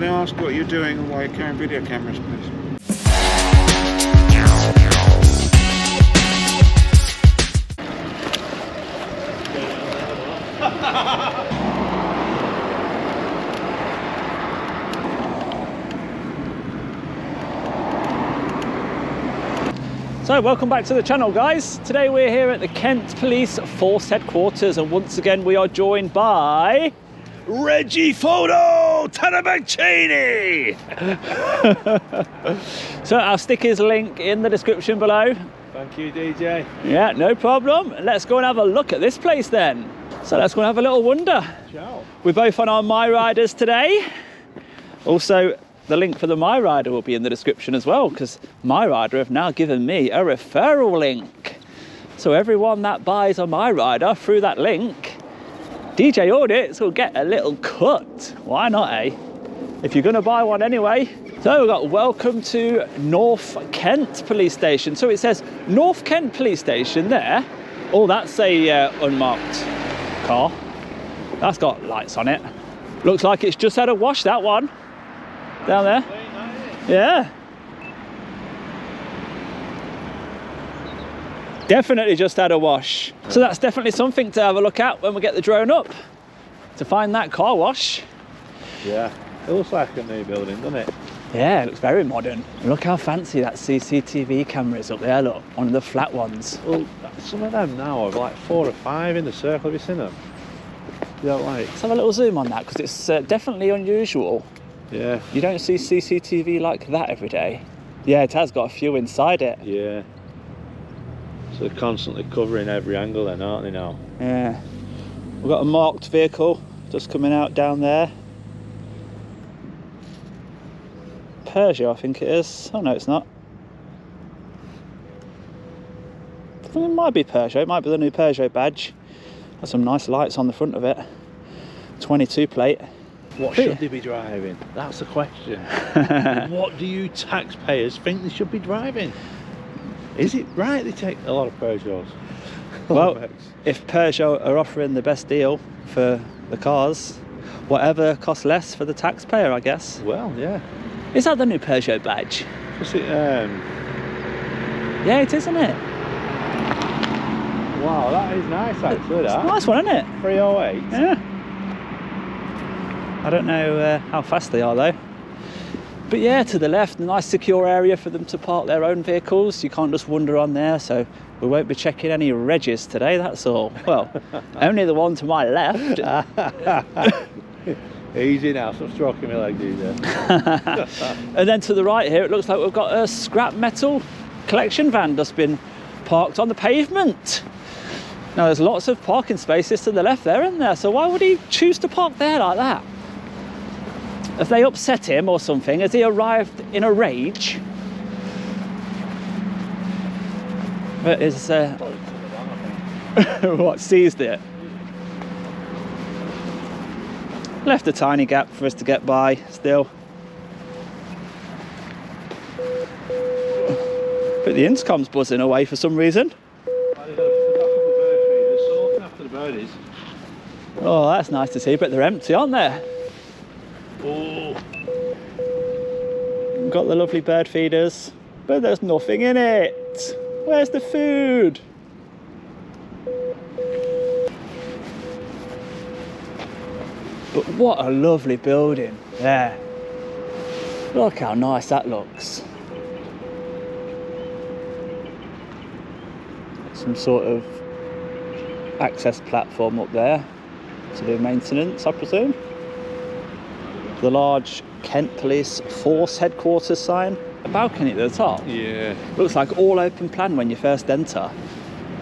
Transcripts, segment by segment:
Can I ask what you're doing and why you're carrying video cameras, please? So welcome back to the channel, guys. Today we're here at the Kent Police Force headquarters, and once again we are joined by Reggie Photo Tanabag Cheney. So our stickers link in the description below. Thank you, DJ. Yeah, no problem. Let's go and have a look at this place then. So let's go and have a little wander. Ciao. We're both on our MiRiDERs today. Also, the link for the MiRiDER will be in the description as well, because MiRiDER have now given me a referral link. So everyone that buys a MiRiDER through that link, DJ Audits will get a little cut. Why not, eh? If you're going to buy one anyway. So we've got welcome to North Kent Police Station. So it says North Kent Police Station there. Oh, that's a unmarked car. That's got lights on it. Looks like it's just had a wash, that one. Down there. Yeah. Definitely just had a wash. So that's definitely something to have a look at when we get the drone up, to find that car wash. Yeah, it looks like a new building, doesn't it? Yeah, it looks very modern. Look how fancy that CCTV camera is up there, look, one of the flat ones. Well, some of them now are like 4 or 5 in the circle. Have you seen them? You don't like? Let's have a little zoom on that, because it's definitely unusual. Yeah. You don't see CCTV like that every day. Yeah, it has got a few inside it. Yeah. So they're constantly covering every angle then, aren't they now? Yeah. We've got a marked vehicle just coming out down there. Peugeot, I think it is. Oh no, it's not. I think it might be Peugeot. It might be the new Peugeot badge. Got some nice lights on the front of it. 22 plate. What should they be driving? That's the question. What do you taxpayers think they should be driving? Is it right they take a lot of Peugeots? Well, if Peugeot are offering the best deal for the cars, whatever costs less for the taxpayer, I guess. Well, yeah. Is that the new Peugeot badge? Is it, Yeah, it is, isn't it? wow, that is nice actually, It's that. a nice one, isn't it? 308. Yeah. I don't know how fast they are though. But yeah, to the left, a nice secure area for them to park their own vehicles. You can't just wander on there, so we won't be checking any regs today, that's all. Well, only the one to my left. Easy now, stop stroking my leg, DJ. And then to the right here, it looks like we've got a scrap metal collection van just been parked on the pavement. Now there's lots of parking spaces to the left there, isn't there? So why would he choose to park there like that? Have they upset him or something? Has he arrived in a rage? But is what, seized it? Left a tiny gap for us to get by still. But the intercom's buzzing away for some reason. Oh, that's nice to see, but they're empty, aren't they? Oh. We've got the lovely bird feeders, but there's nothing in it. Where's the food? But what a lovely building there. Look how nice that looks. Some sort of access platform up there to do maintenance, I presume. The large Kent Police Force headquarters sign. A balcony at the top. Yeah. Looks like all open plan when you first enter.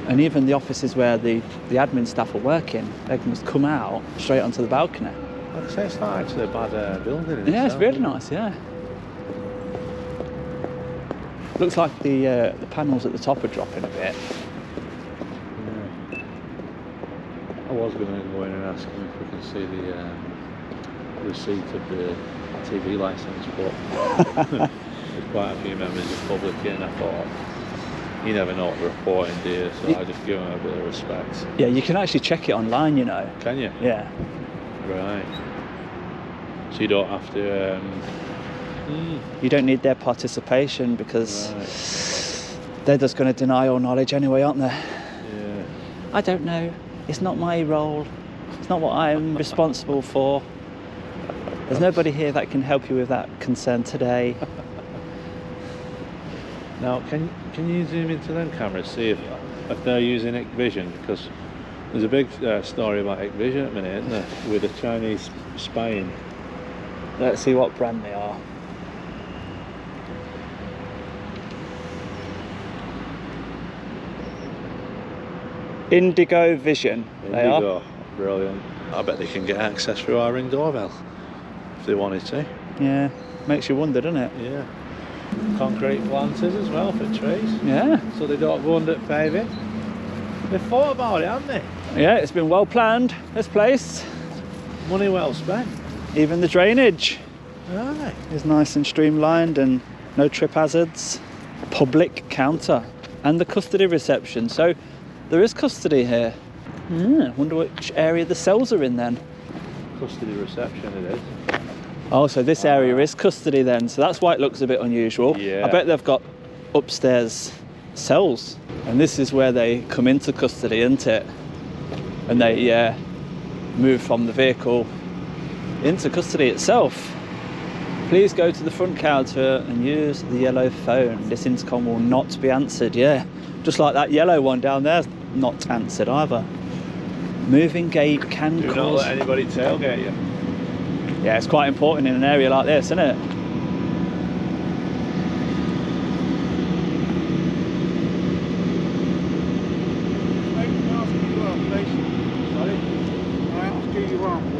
And even the offices where the admin staff are working, they can just come out straight onto the balcony. I'd say it's not actually a bad building. Yeah, it's really nice, yeah. Looks like the panels at the top are dropping a bit. I was going to go in and ask him if we can see the receipt of the TV licence, but there's quite a few members of the public here, and I thought, you never know what they're reporting, do you? So I just give them a bit of respect. Yeah, you can actually check it online, you know. Can you? Yeah. Right. So So you don't have to... You don't need their participation because they're just going to deny all knowledge anyway, aren't they? Yeah. I don't know. It's not my role. It's not what I'm responsible for. There's nobody here that can help you with that concern today. Now, can you zoom into them cameras, see if they're using Hikvision? Because there's a big story about Hikvision at the minute, isn't there? With the Chinese spying. Let's see what brand they are. Indigo Vision. They are. Indigo, brilliant. I bet they can get access through our Ring doorbell if they wanted to. Yeah, makes you wonder, doesn't it? Yeah. Concrete planters as well for trees. Yeah. So they don't go under paving. They've thought about it, haven't they? Yeah, it's been well planned, this place. Money well spent. Even the drainage Aye. is nice and streamlined and no trip hazards. Public counter and the custody reception. So there is custody here. Wonder which area the cells are in then. Custody reception it is. Oh, so this area is custody then. So that's why it looks a bit unusual. Yeah. I bet they've got upstairs cells. And this is where they come into custody, isn't it? And they move from the vehicle into custody itself. Please go to the front counter and use the yellow phone. This intercom will not be answered. Yeah, just like that yellow one down there, not answered either. Moving gate can Do not cause... let anybody tailgate you. Yeah, it's quite important in an area like this, isn't it?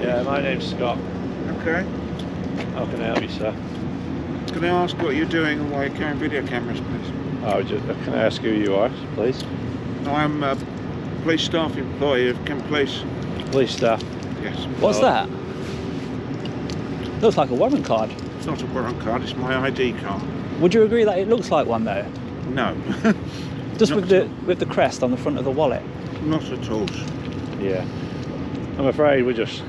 Yeah, my name's Scott. Okay. How can I help you, sir? Can I ask what you're doing and why you're carrying video cameras, please? Can I ask who you are, please? I'm a police staff employee of Kent Police. Police staff. Yes. What's that? Looks like a warrant card. It's not a warrant card, it's my ID card. Would you agree that it looks like one though? No. Just Not with the crest on the front of the wallet. Not at all. Yeah. I'm afraid we're just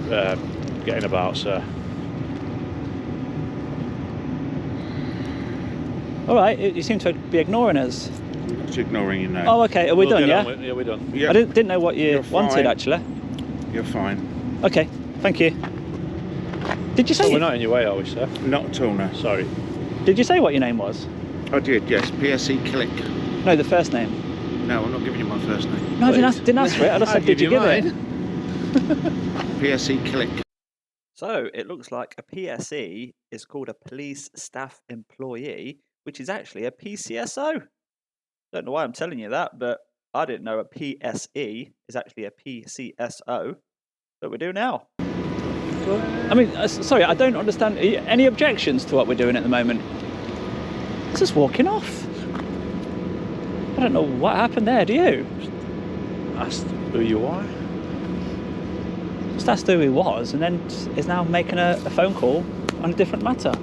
getting about, sir. All right, you seem to be ignoring us. I'm not ignoring you now. Oh, okay. Are we done? Yeah. Yeah, we're done. Yeah, I didn't know what you You're wanted fine. actually. You're fine. Okay, thank you. Did you say? So we're not in your way, are we, sir? Not at all, no. Sorry. Did you say what your name was? I did, yes. PSE Click. No, the first name. No, I'm not giving you my first name. No, I didn't ask for it. I just I'll said, did you give give you it? PSE Click. So it looks like a PSE is called a police staff employee, which is actually a PCSO. Don't know why I'm telling you that, but I didn't know a PSE is actually a PCSO. But we do now. I mean, sorry, I don't understand. Any objections to what we're doing at the moment? It's just walking off. I don't know what happened there, do you? Asked who you are. Just asked who he was and then is now making a phone call on a different matter.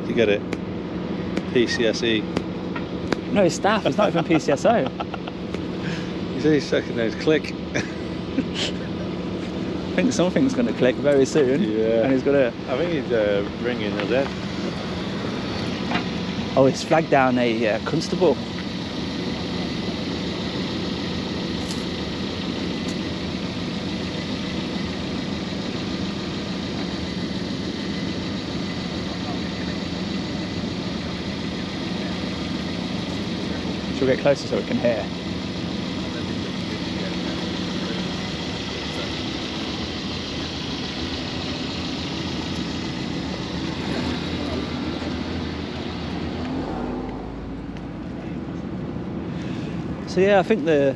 You get it? PCSE. No, his staff, it's not even PCSO. You say his second name's Click. I think something's going to click very soon. Yeah. And he's going to... I think he's ringing us in. Oh, he's flagged down a constable. Should we get closer so we can hear? So yeah, I think the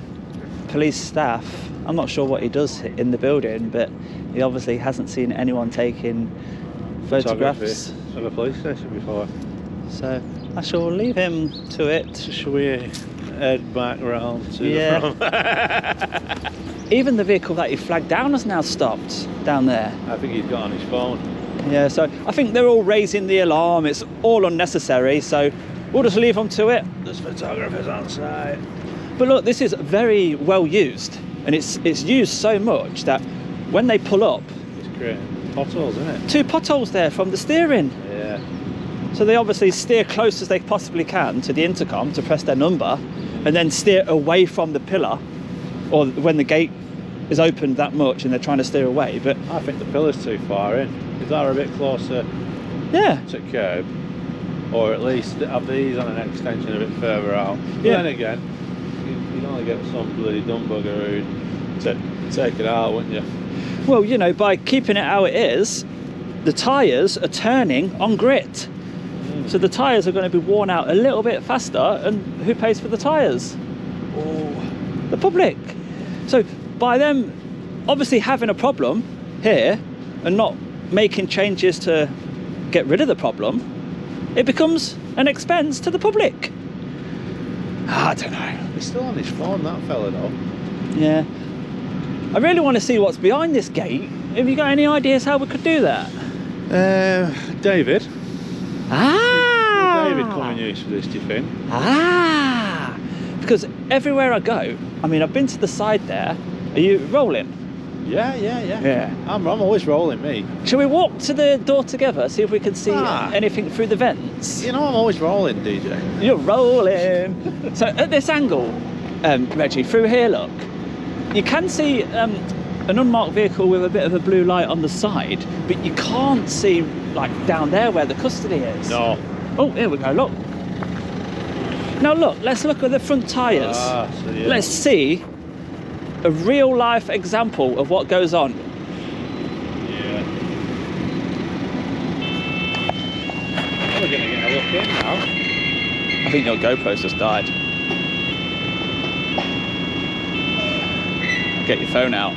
police staff, I'm not sure what he does in the building, but he obviously hasn't seen anyone taking photographs of a police station before. So I shall leave him to it. So shall we head back round to Yeah. the front? Even the vehicle that he flagged down has now stopped down there. I think he's got on his phone. Yeah, so I think they're all raising the alarm. It's all unnecessary, so we'll just leave them to it. There's photographers on site. But look, this is very well used, and it's used so much that when they pull up, It's great. potholes, isn't it? 2 potholes there from the steering. Yeah. So they obviously steer close as they possibly can to the intercom to press their number, and then steer away from the pillar, or when the gate is opened that much and they're trying to steer away. But I think the pillar's too far in. If they're a bit closer to curb, or at least have these on an extension a bit further out. But then again, you'd only get some bloody dumb bugger who'd take it out, wouldn't you? Well, you know, by keeping it how it is, the tyres are turning on grit. So the tyres are going to be worn out a little bit faster, and who pays for the tyres? The public. So by them obviously having a problem here and not making changes to get rid of the problem, it becomes an expense to the public. I don't know. He's still on his phone, that fella, though. Yeah. I really want to see what's behind this gate. Have you got any ideas how we could do that? David. Ah! Will David come in use for this, do you think? Ah! Because everywhere I go, I mean, I've been to the side there. Are you rolling? Yeah. I'm always rolling, me. Shall we walk to the door together, see if we can see anything through the vents? You know I'm always rolling, DJ. You're rolling. So at this angle, Reggie, through here, look, you can see an unmarked vehicle with a bit of a blue light on the side, but you can't see like down there where the custody is. No. Oh, here we go, look. Now look, let's look at the front tyres. So yeah. Let's see a real life example of what goes on. Yeah. We're going to get a look in now. I think your GoPro's just died. Get your phone out.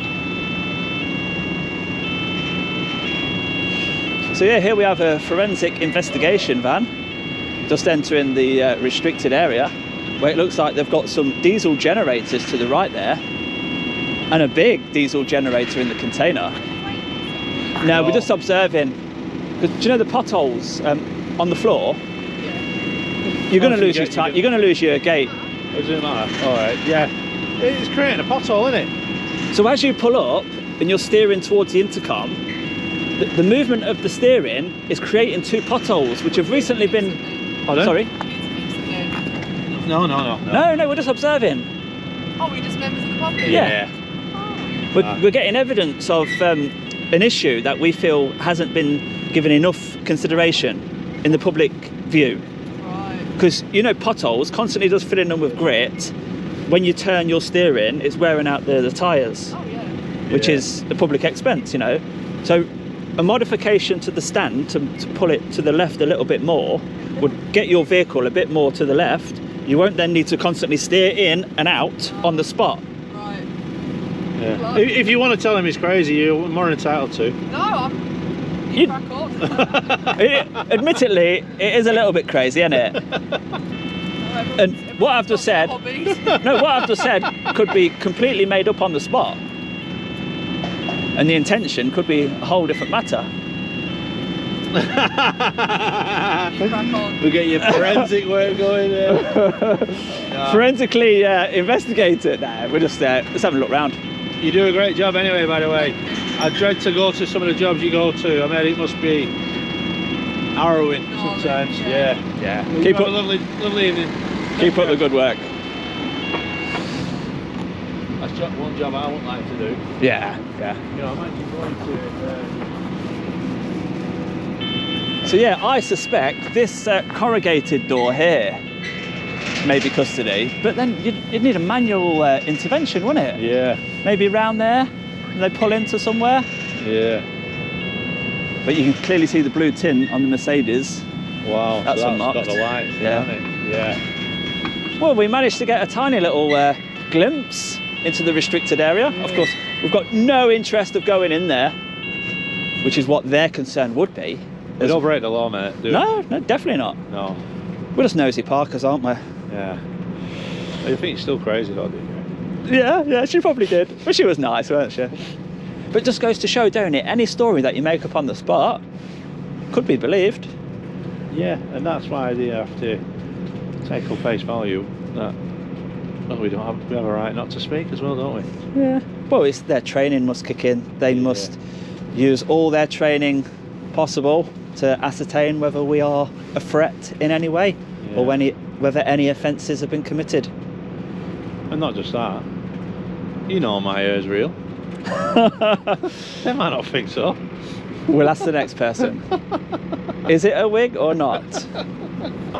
So yeah, here we have a forensic investigation van just entering the restricted area, where it looks like they've got some diesel generators to the right there and a big diesel generator in the container. Now we're just observing, because do you know the potholes on the floor? You're going to lose your time. You're going to lose your gate. Does it matter? All right. Yeah. It's creating a pothole, isn't it? So as you pull up and you're steering towards the intercom, the movement of the steering is creating 2 potholes, which have recently been. Pardon? Sorry. No. No, we're just observing. Oh, we're just members of the public? Yeah. We're getting evidence of an issue that we feel hasn't been given enough consideration in the public view. Right. Because, you know, potholes, constantly just filling them with grit. When you turn your steering, it's wearing out the tyres, Oh, yeah. which is a public expense, you know. So a modification to the stand to pull it to the left a little bit more would get your vehicle a bit more to the left. You won't then need to constantly steer in and out on the spot. Right. Yeah. If you want to tell him he's crazy, you're more entitled to. No, I'm... You- Crack on. Admittedly, it is a little bit crazy, isn't it? And what I've just said, what I've just said could be completely made up on the spot, and the intention could be a whole different matter. Crack on. We'll get your forensic work going there. Forensically investigate it. Nah, we're just let's have a look round. You do a great job anyway, by the way. I dread to go to some of the jobs you go to. I mean, it must be harrowing sometimes. Yeah. Keep Have up, a lovely evening. keep up the good work. That's one job I wouldn't like to do. Yeah. You know, imagine going to... So yeah, I suspect this corrugated door here may be custody, but then you'd need a manual intervention, wouldn't it? Yeah. Maybe around there, and they pull into somewhere. Yeah. But you can clearly see the blue tint on the Mercedes. Wow. That's unlocked. got the lights, Yeah. hasn't it? Yeah. Well, we managed to get a tiny little glimpse into the restricted area. Of course, we've got no interest of going in there, which is what their concern would be. They don't break the law, mate. Do No, definitely not. No. We're just nosy parkers, aren't we? Yeah. You think you're still crazy, though, do you? Yeah, she probably did. But she was nice, weren't she? But it just goes to show, don't it? Any story that you make up on the spot could be believed. Yeah, and that's why you have to take on face value that we have a right not to speak as well, don't we? Yeah. Well, it's their training must kick in. They must use all their training possible to ascertain whether we are a threat in any way, or whether any offences have been committed. And not just that, you know my hair's real. They might not think so. We'll ask the next person. Is it a wig or not?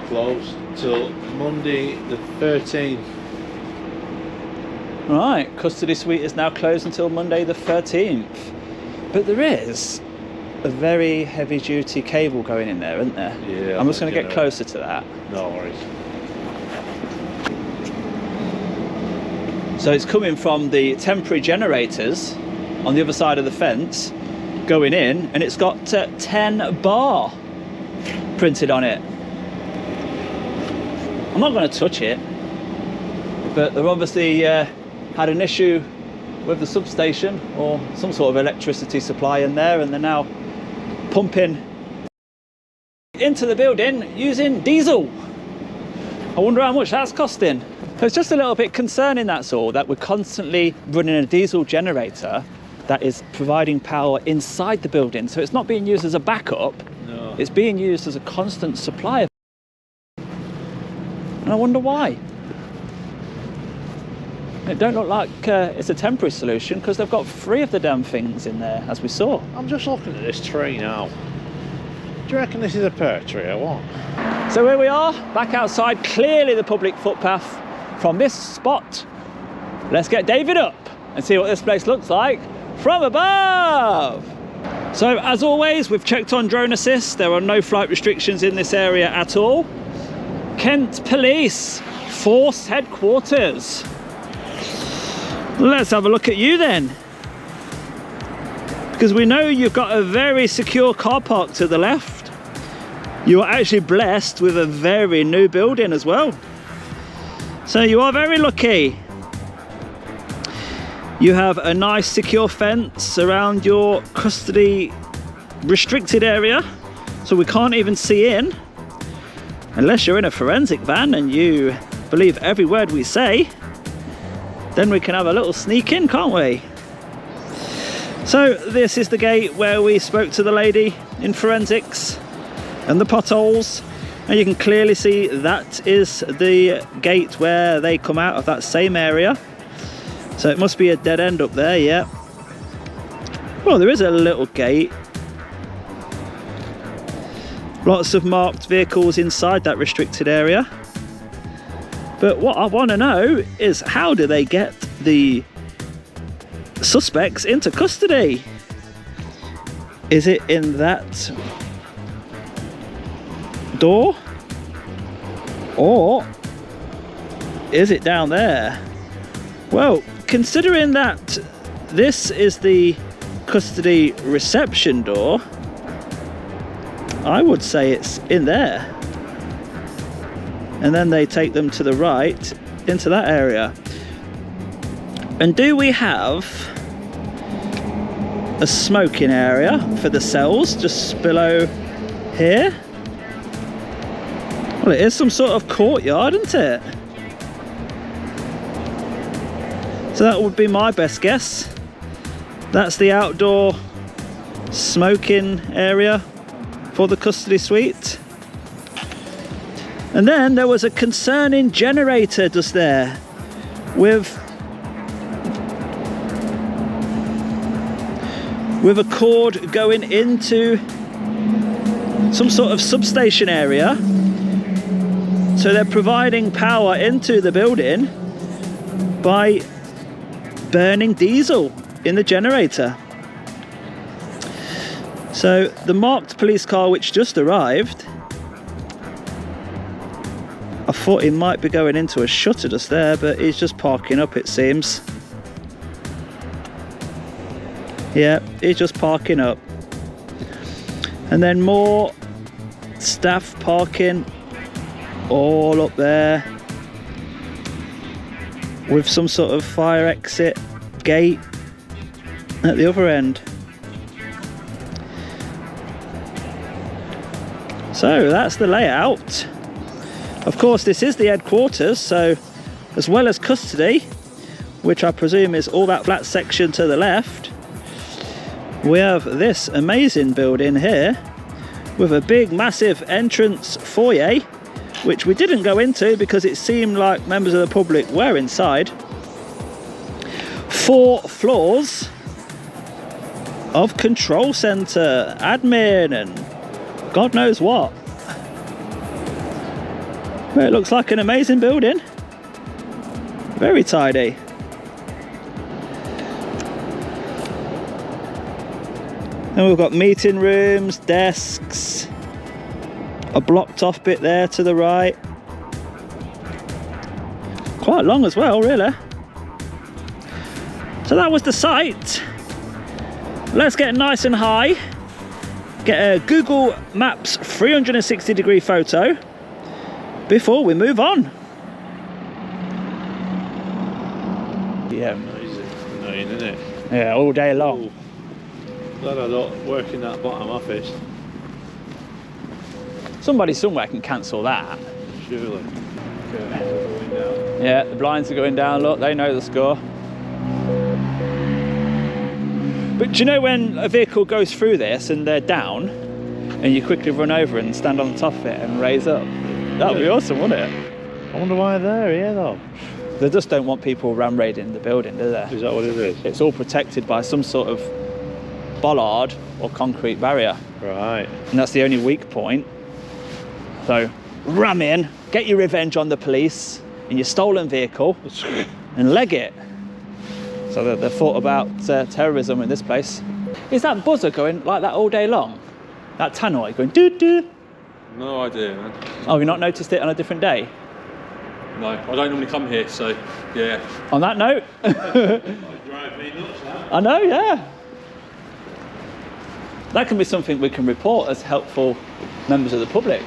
Closed till Monday the 13th. Right, custody suite is now closed until Monday the 13th. But there is a very heavy duty cable going in there, isn't there? Yeah. I'm just going to get closer to that. No worries. So it's coming from the temporary generators on the other side of the fence, going in, and it's got 10 bar printed on it. I'm not going to touch it, but they've obviously had an issue with the substation or some sort of electricity supply in there, and they're now pumping into the building using diesel. I wonder how much that's costing. So it's just a little bit concerning, that's all, that we're constantly running a diesel generator that is providing power inside the building. So it's not being used as a backup, No. it's being used as a constant supply. And I wonder why. It don't look like it's a temporary solution, because they've got 3 of the damn things in there, as we saw. I'm just looking at this tree now. Do you reckon this is a pear tree or what? So here we are, back outside, clearly the public footpath from this spot. Let's get David up and see what this place looks like from above. So as always, we've checked on drone assist. There are no flight restrictions in this area at all. Kent Police Force Headquarters. Let's have a look at you then, because we know you've got a very secure car park to the left. You are actually blessed with a very new building as well, so you are very lucky. You have a nice secure fence around your custody restricted area, so we can't even see in, unless you're in a forensic van and you believe every word we say. Then we can have a little sneak in, can't we? So this is the gate where we spoke to the lady in forensics, and the potholes, and you can clearly see that is the gate where they come out of that same area. So it must be a dead end up there, yeah. Well, there is a little gate. Lots of marked vehicles inside that restricted area. But what I want to know is, how do they get the suspects into custody? Is it in that door? Or is it down there? Well, considering that this is the custody reception door, I would say it's in there. And then they take them to the right into that area. And do we have a smoking area for the cells just below here? Well, it is some sort of courtyard, isn't it? So that would be my best guess. That's the outdoor smoking area for the custody suite. And then there was a concerning generator just there with a cord going into some sort of substation area. So they're providing power into the building by burning diesel in the generator. So the marked police car which just arrived, I thought he might be going into a shutter just there, but he's just parking up, it seems. Yeah, he's just parking up. And then more staff parking all up there with some sort of fire exit gate at the other end. So that's the layout. Of course, this is the headquarters, so as well as custody, which I presume is all that flat section to the left, we have this amazing building here with a big massive entrance foyer, which we didn't go into because it seemed like members of the public were inside. 4 floors of control center, admin, and God knows what. But it looks like an amazing building. Very tidy. And we've got meeting rooms, desks, a blocked off bit there to the right. Quite long as well, really. So that was the site. Let's get nice and high. Get a Google Maps 360-degree photo before we move on. Yeah. Annoying, isn't it? Yeah, all day long. Ooh. Glad I don't work in that bottom office. Somebody somewhere can cancel that. Surely. Going down. Yeah, the blinds are going down, look, they know the score. But do you know when a vehicle goes through this and they're down, and you quickly run over and stand on the top of it and raise up? That would be awesome, wouldn't it? I wonder why they're here though. They just don't want people ram raiding the building, do they? Is that what it is? It's all protected by some sort of bollard or concrete barrier. Right. And that's the only weak point. So ram in, get your revenge on the police in your stolen vehicle and leg it. So they've thought about terrorism in this place. Is that buzzer going like that all day long? That tannoy going doo-doo? No idea, man. Oh, you've not noticed it on a different day? No, I don't normally come here, so yeah. On that note. Drive me nuts now. I know, yeah. That can be something we can report as helpful members of the public.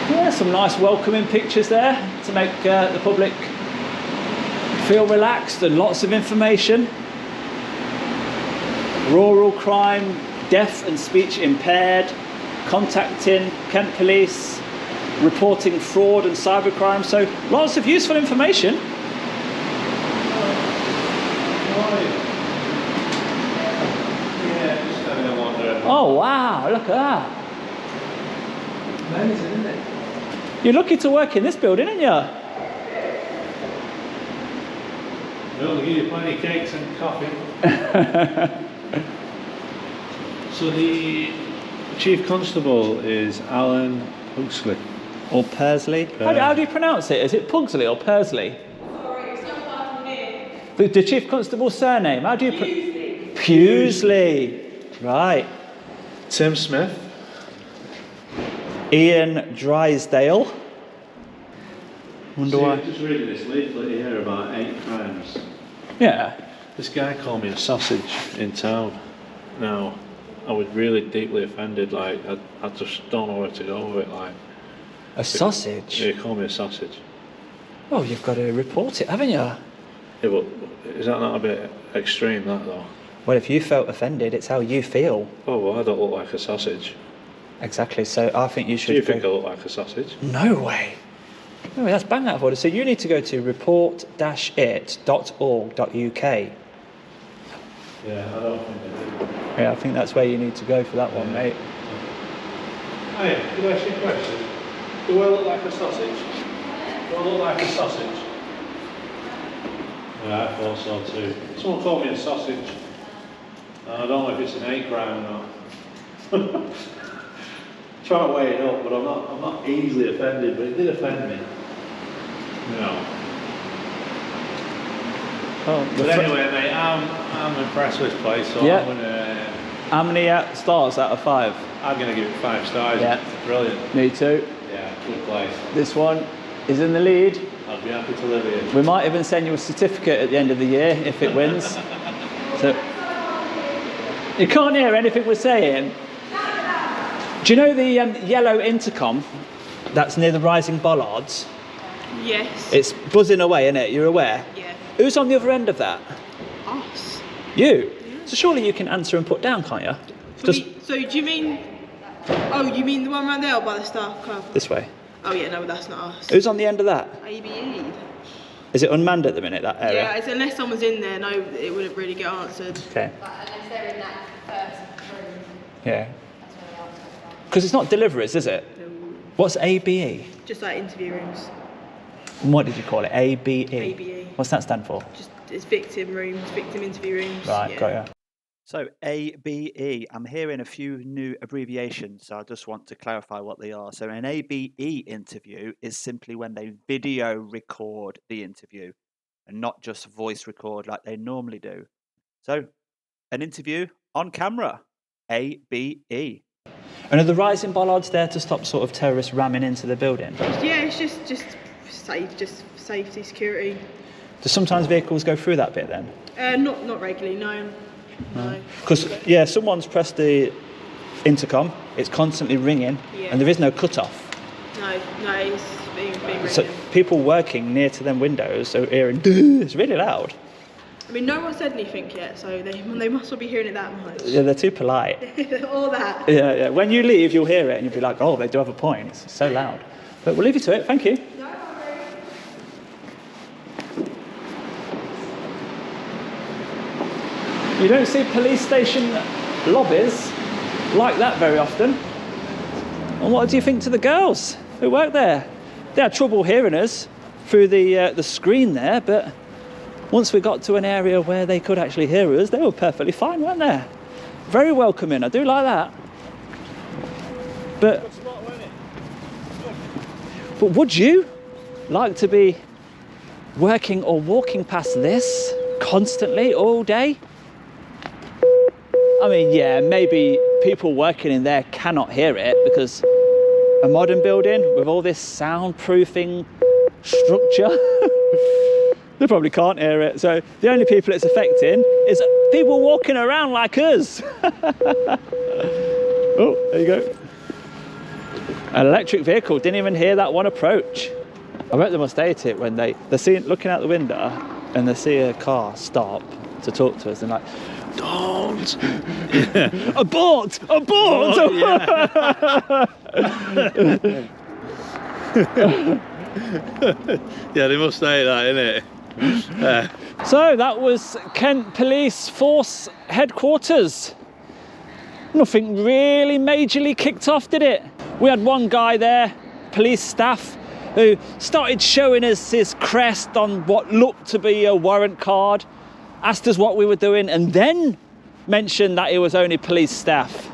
Yeah, some nice welcoming pictures there to make the public feel relaxed, and lots of information. Rural crime, deaf and speech impaired, contacting Kent Police, reporting fraud and cybercrime, so lots of useful information. Oh wow, look at that. Amazing, isn't it? You're lucky to work in this building, aren't you? They'll give you plenty of cakes and coffee. So the Chief Constable is Alan Pugsley. Or Pursley. How do you pronounce it? Is it Pugsley or Pursley? Sorry, it's not far from here. The Chief Constable's surname, how do you Pugsley. Right. Tim Smith. Ian Drysdale. Wonder why. I'm just reading this leaflet here about 8 crimes. Yeah. This guy called me a sausage in town. Now, I was really deeply offended. Like, I just don't know where to go with it. Like, A sausage? he called me a sausage. Oh, you've got to report it, haven't you? Yeah, but is that not a bit extreme, that though? Well, if you felt offended, it's how you feel. Oh, well, I don't look like a sausage. Exactly, so I think you should Do you think I look like a sausage? No way. No way, that's bang out of order. So you need to go to report-it.org.uk. Yeah, I don't think I do. Yeah, I think that's where you need to go for that one, mate. Hey, can I ask you a question? Do I look like a sausage? Do I look like a sausage? Yeah, I thought so too. Someone called me a sausage. And I don't know if it's an hate crime or not. Trying to weigh it up, but I'm not easily offended, but it did offend me. No. Oh, But anyway, mate, I'm impressed with this place, so Yeah. I'm gonna How many stars out of 5? I'm gonna give it 5 stars. Yeah. Brilliant. Me too. Yeah, good place. This one is in the lead. I'd be happy to live here. We might even send you a certificate at the end of the year if it wins. So you can't hear anything we're saying. Do you know the yellow intercom that's near the rising bollards? Yes. It's buzzing away, isn't it? You're aware? Yeah. Who's on the other end of that? Us. You? So surely you can answer and put down, can't you? Just So do you mean... Oh, you mean the one right there by the Star Club? this way. Oh yeah, no, that's not us. Who's on the end of that? ABE. Is it unmanned at the minute, that area? Yeah, it's, unless someone's in there, no, it wouldn't really get answered. Okay. But unless they're in that first room, Yeah. that's where the answers are. Because it's not deliveries, is it? What's ABE? Just like interview rooms. And what did you call it? ABE? ABE. What's that stand for? Just it's victim rooms, victim interview rooms. Right, yeah. got ya. So ABE, I'm hearing a few new abbreviations, so I just want to clarify what they are. So an ABE interview is simply when they video record the interview and not just voice record like they normally do. So an interview on camera, ABE. And are the rising bollards there to stop sort of terrorists ramming into the building? Yeah, it's just safety, security. Do sometimes vehicles go through that bit then? Not regularly, no. No. Because, yeah, someone's pressed the intercom, it's constantly ringing, Yeah. and there is no cut-off. No, it's being ringing. So people working near to them windows are hearing, it's really loud. I mean, no one said anything yet, so they must not be hearing it that much. Yeah, they're too polite. All that. Yeah, yeah. When you leave, you'll hear it, and you'll be like, oh, they do have a point. It's so loud. But we'll leave you to it. Thank you. You don't see police station lobbies like that very often. And what do you think to the girls who work there? They had trouble hearing us through the screen there, but once we got to an area where they could actually hear us, they were perfectly fine, weren't they? Very welcoming, I do like that. But would you like to be working or walking past this constantly all day? I mean, yeah, maybe people working in there cannot hear it because a modern building with all this soundproofing structure, they probably can't hear it. So the only people it's affecting is people walking around like us. Oh, there you go. An electric vehicle, didn't even hear that one approach. I bet they must hate it when they're looking out the window and they see a car stop to talk to us and like, don't! Abort! Abort! Oh, yeah. Yeah, they must say that, innit? Yeah. So that was Kent Police Force headquarters. Nothing really majorly kicked off, did it? We had one guy there, police staff, who started showing us his crest on what looked to be a warrant card, asked us what we were doing, and then mentioned that it was only police staff.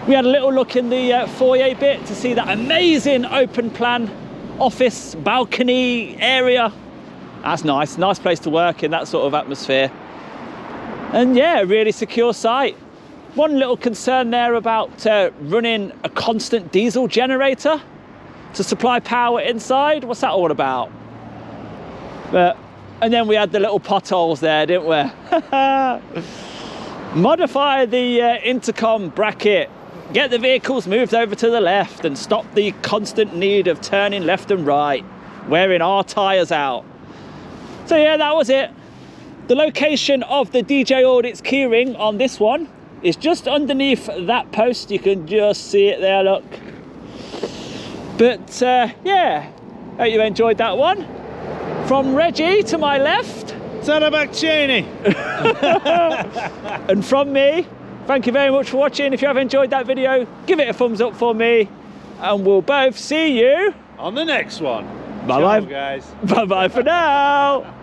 We had a little look in the foyer bit to see that amazing open plan office balcony area. That's nice place to work in that sort of atmosphere. And yeah, really secure site. One little concern there about running a constant diesel generator to supply power inside. What's that all about? And then we had the little potholes there, didn't we? Modify the intercom bracket. Get the vehicles moved over to the left and stop the constant need of turning left and right, wearing our tyres out. So yeah, that was it. The location of the DJ Audits keyring on this one is just underneath that post. You can just see it there, look. But yeah, hope you enjoyed that one. From Reggie to my left. Back Cheney. And from me, thank you very much for watching. If you have enjoyed that video, give it a thumbs up for me. And we'll both see you On the next one. Bye-bye. Ciao, guys. Bye-bye for now.